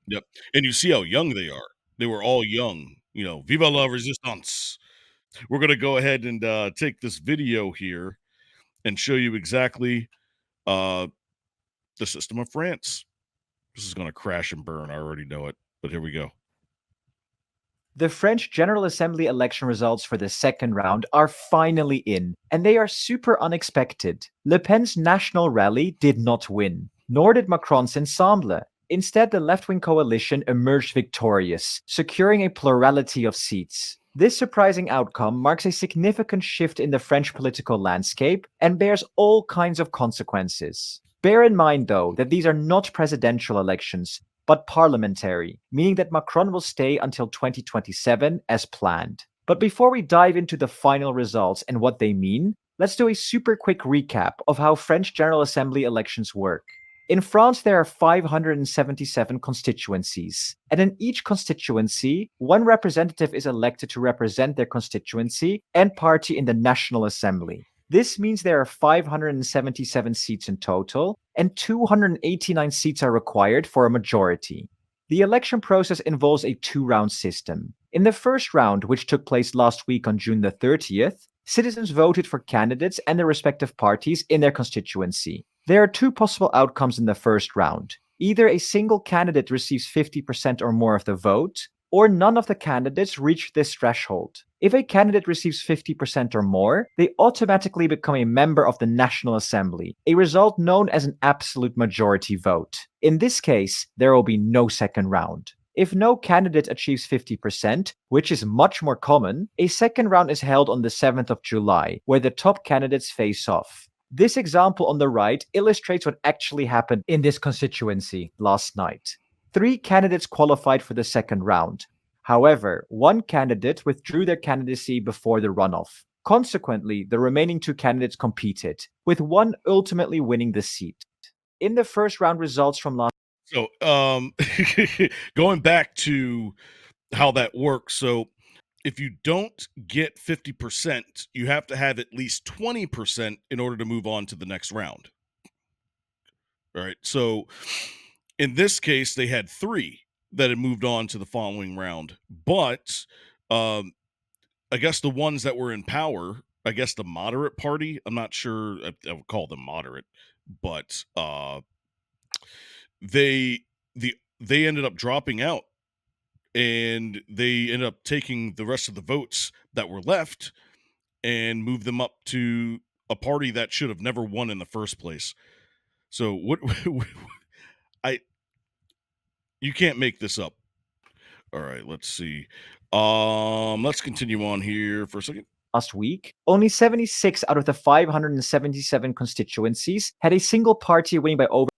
Yep, and you see how young they are. They were all young, "Viva la resistance." We're gonna go ahead and, take this video here and show you exactly, uh, the system of France. This is gonna crash and burn, I already know it, but here we go. The French General Assembly election results for the second round are finally in, and they are super unexpected. Le Pen's national rally did not win, nor did Macron's ensemble. Instead, the left wing coalition emerged victorious, securing a plurality of seats. This surprising outcome marks a significant shift in the French political landscape and bears all kinds of consequences. Bear in mind, though, that these are not presidential elections, but parliamentary, meaning that Macron will stay until 2027 as planned. But before we dive into the final results and what they mean, let's do a super quick recap of how French General Assembly elections work. In France, there are 577 constituencies, and in each constituency, one representative is elected to represent their constituency and party in the National Assembly. This means there are 577 seats in total, and 289 seats are required for a majority. The election process involves a two-round system. In the first round, which took place last week on June the 30th, citizens voted for candidates and their respective parties in their constituency. There are two possible outcomes in the first round. Either a single candidate receives 50% or more of the vote, or none of the candidates reach this threshold. If a candidate receives 50% or more, they automatically become a member of the National Assembly, a result known as an absolute majority vote. In this case, there will be no second round. If no candidate achieves 50%, which is much more common, a second round is held on the 7th of July, where the top candidates face off. This example on the right illustrates what actually happened in this constituency last night. 3 candidates qualified for the second round. However, one candidate withdrew their candidacy before the runoff. Consequently, the remaining 2 candidates competed, with one ultimately winning the seat. In the first round results from last So, going back to how that works, so if you don't get 50%, you have to have at least 20% in order to move on to the next round. All right. So in this case, they had 3 that had moved on to the following round. But um, I guess the ones that were in power, I guess the moderate party, I'm not sure I would call them moderate, but they they ended up dropping out, and they ended up taking the rest of the votes that were left and moved them up to a party that should have never won in the first place. So what I you can't make this up. All right, let's see. Let's continue on here for a second. week, only 76 out of the 577 constituencies had a single party winning by over,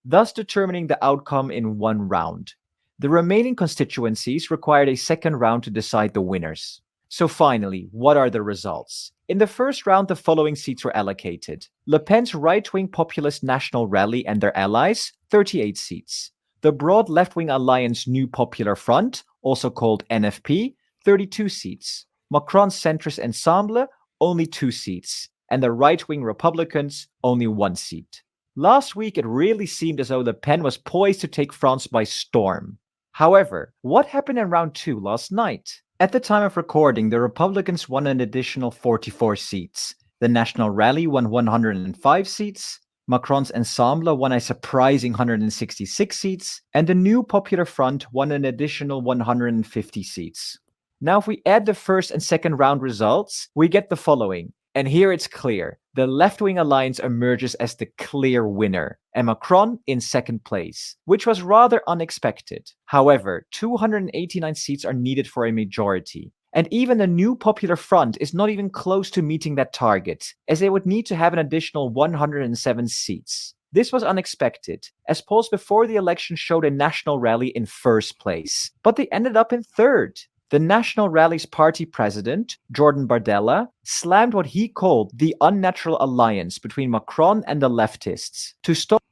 thus determining the outcome in one round. The remaining constituencies required a second round to decide the winners. So finally, what are the results? In the first round, the following seats were allocated. Le Pen's right-wing populist National Rally and their allies, 38 seats. The broad left-wing alliance New Popular Front, also called NFP, 32 seats. Macron's centrist Ensemble, only 2 seats. And the right-wing Republicans, only 1 seat. Last week, it really seemed as though Le Pen was poised to take France by storm. However, what happened in round 2 last night? At the time of recording, the Republicans won an additional 44 seats. The National Rally won 105 seats. Macron's Ensemble won a surprising 166 seats. And the New Popular Front won an additional 150 seats. Now, if we add the first and second round results, we get the following. And here it's clear. The left-wing alliance emerges as the clear winner, and Macron in second place, which was rather unexpected. However, 289 seats are needed for a majority, and even the New Popular Front is not even close to meeting that target, as they would need to have an additional 107 seats. This was unexpected, as polls before the election showed a national rally in first place, but they ended up in third. The National Rally's party president, Jordan Bardella, slammed what he called the unnatural alliance between Macron and the leftists to stop.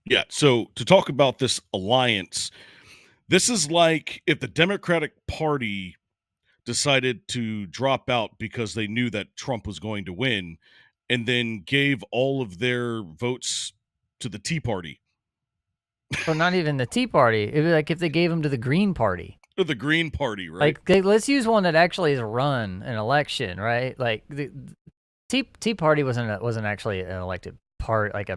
Yeah, so to talk about this alliance, this is like if the Democratic Party decided to drop out because they knew that Trump was going to win and then gave all of their votes to the Tea Party. Or not even the Tea Party. It'd be like if they gave them to the Green Party. Or the Green Party, right? Like, let's use one that actually is run an election, right? Like the Tea Party wasn't actually an elected part. Like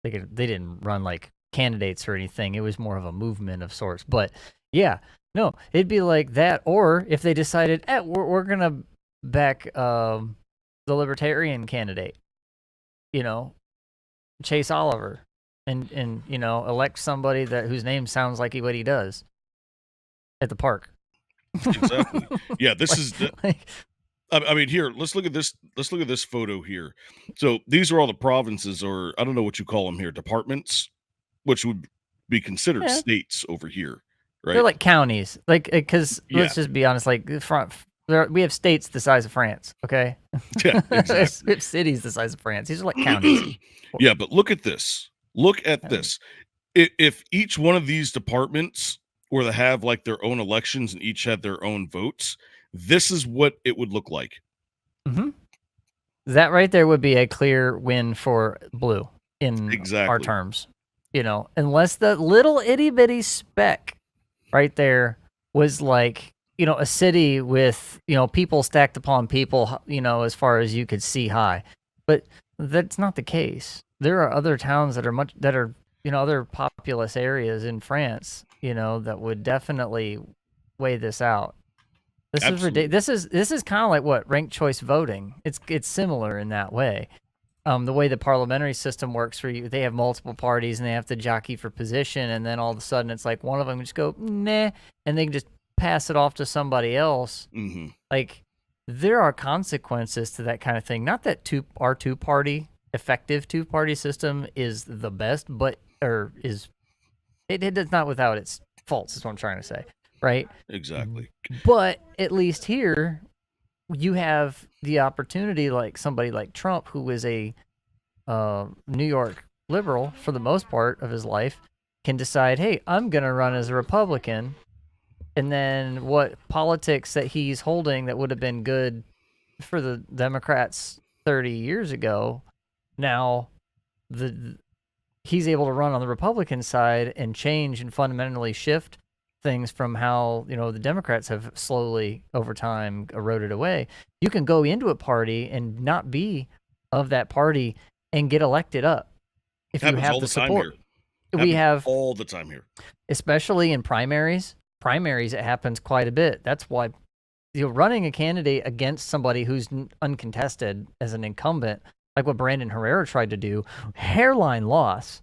they didn't run like candidates or anything. It was more of a movement of sorts. But yeah, no, it'd be like that. Or if they decided, we're gonna back the Libertarian candidate, you know, Chase Oliver, and elect somebody whose name sounds like what he does at the park. Exactly. Yeah, this Like- is the, like, I mean, here, let's look at this. Let's look at this photo here. So these are all the provinces, or I don't know what you call them here, departments, which would be considered Yeah. states over here, they're right? like counties, like because Yeah. let's just be honest, like we have states the size of France, okay? Yeah, exactly. We have cities the size of France. These are like counties. Yeah, but look at this. Look at Yeah. this. If each one of these departments were to have like their own elections and each had their own votes, this is what it would look like. Mm-hmm. That right there would be a clear win for blue in our Exactly. terms. Unless the little itty bitty speck right there was like, a city with, people stacked upon people, as far as you could see high. But that's not the case. There are other towns that are other populous areas in France, that would definitely weigh this out. This is Absolutely. ridiculous. This is kind of like what ranked choice voting. It's similar in that way. The way the parliamentary system works, where they have multiple parties and they have to jockey for position, and then all of a sudden it's like one of them just go nah, and they can just pass it off to somebody else. Mm-hmm. Like there are consequences to that kind of thing. Not that our two-party effective two-party system is the best, but it's not without its faults. Is what I'm trying to say, right? Exactly. But at least here, you have the opportunity, like somebody like Trump, who is a New York liberal for the most part of his life, can decide, hey, I'm going to run as a Republican. And then what politics that he's holding that would have been good for the Democrats 30 years ago, now he's able to run on the Republican side and change and fundamentally shift things from how the Democrats have slowly over time eroded away. You can go into a party and not be of that party and get elected up if you have the support. We have all the time here, especially in primaries. Primaries, it happens quite a bit. That's why running a candidate against somebody who's uncontested as an incumbent, like what Brandon Herrera tried to do, hairline loss,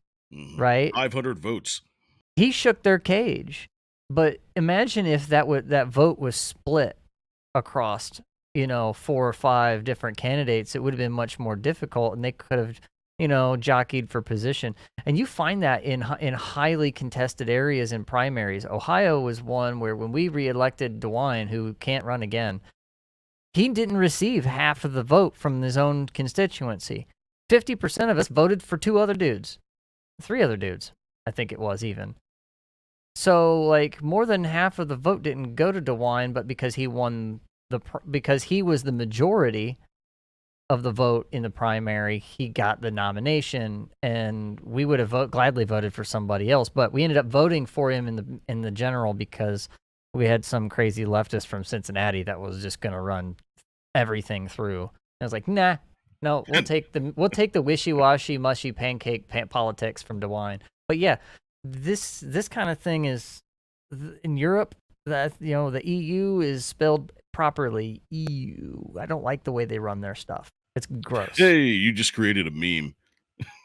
right? 500 votes. He shook their cage. But imagine if that vote was split across, 4 or 5 different candidates. It would have been much more difficult, and they could have, jockeyed for position. And you find that in highly contested areas in primaries. Ohio was one where when we reelected DeWine, who can't run again, he didn't receive half of the vote from his own constituency. 50% of us voted for 2 other dudes, 3 other dudes, I think it was even. So, like, more than half of the vote didn't go to DeWine, but because he because he was the majority of the vote in the primary, he got the nomination, and we would have gladly voted for somebody else. But we ended up voting for him in the general because we had some crazy leftist from Cincinnati that was just going to run everything through. I was like, nah, no, we'll take the wishy-washy, mushy pancake politics from DeWine. But yeah. This kind of thing is in Europe. That the EU is spelled properly. EU. I don't like the way they run their stuff. It's gross. Hey, you just created a meme.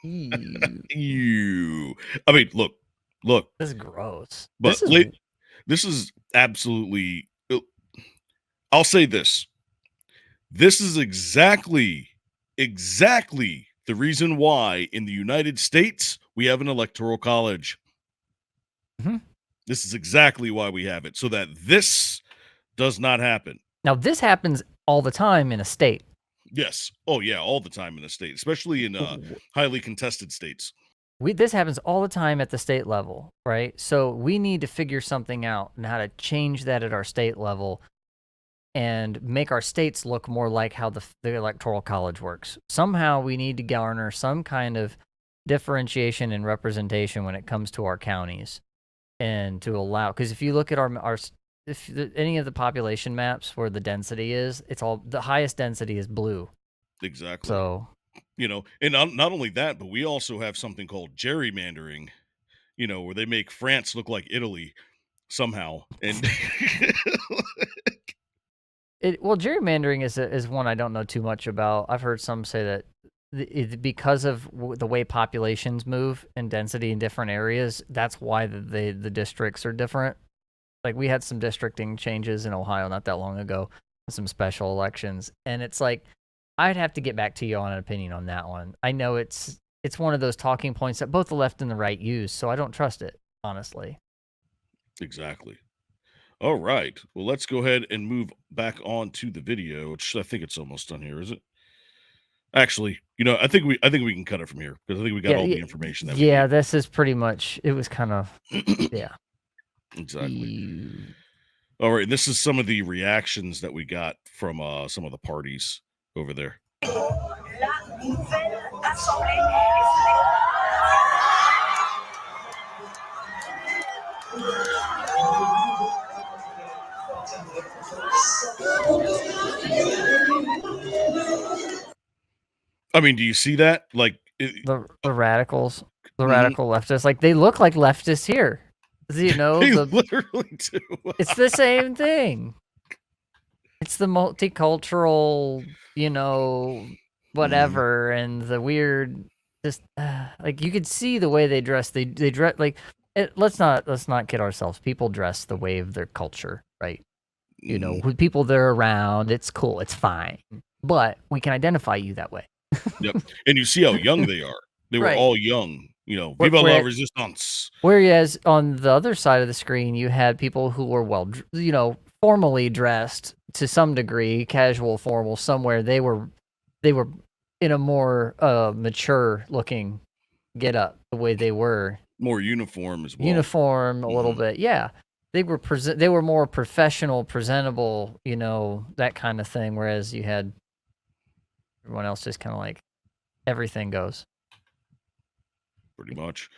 EU. I mean, look. This is gross. But this is absolutely. I'll say this. This is exactly the reason why in the United States we have an electoral college. Mm-hmm. This is exactly why we have it, so that this does not happen. Now, this happens all the time in a state. Yes. Oh, yeah, all the time in a state, especially in highly contested states. This happens all the time at the state level, right? So we need to figure something out and how to change that at our state level and make our states look more like how the electoral college works. Somehow we need to garner some kind of differentiation and representation when it comes to our counties, and to allow, because if you look at any of the population maps where the density is, it's all the highest density is blue. Exactly. So And not only that, but we also have something called gerrymandering, where they make France look like Italy somehow. And gerrymandering is one I don't know too much about. I've heard some say that because of the way populations move and density in different areas, that's why the districts are different. Like, we had some districting changes in Ohio not that long ago, some special elections, and it's like, I'd have to get back to you on an opinion on that one. I know it's one of those talking points that both the left and the right use, so I don't trust it, honestly. exactly. All right. Well, let's go ahead and move back on to the video, which I think it's almost done here, is it? Actually, I think we can cut it from here because I think we got all the information that we Yeah, need. this is pretty much, it was kind of, yeah. Exactly. All right, this is some of the reactions that we got from some of the parties over there. I mean, do you see that? Like The radicals, the Mhm. radical leftists, like, they look like leftists here. They literally do. It's the same thing. It's the multicultural, whatever, and the weird, just like, you could see the way they dress. They dress like, let's not kid ourselves. People dress the way of their culture, right? With people they're around, it's cool, it's fine, but we can identify you that way. Yep. And you see how young they are. They were Right. all young. Viva la resistance. Whereas on the other side of the screen, you had people who were formally dressed to some degree, casual, formal, somewhere. They were in a more mature looking get up, the way they were. More uniform as well. Uniform a little bit. Yeah. They were more professional, presentable, that kind of thing. Whereas you had everyone else just kind of like, everything goes. Pretty much.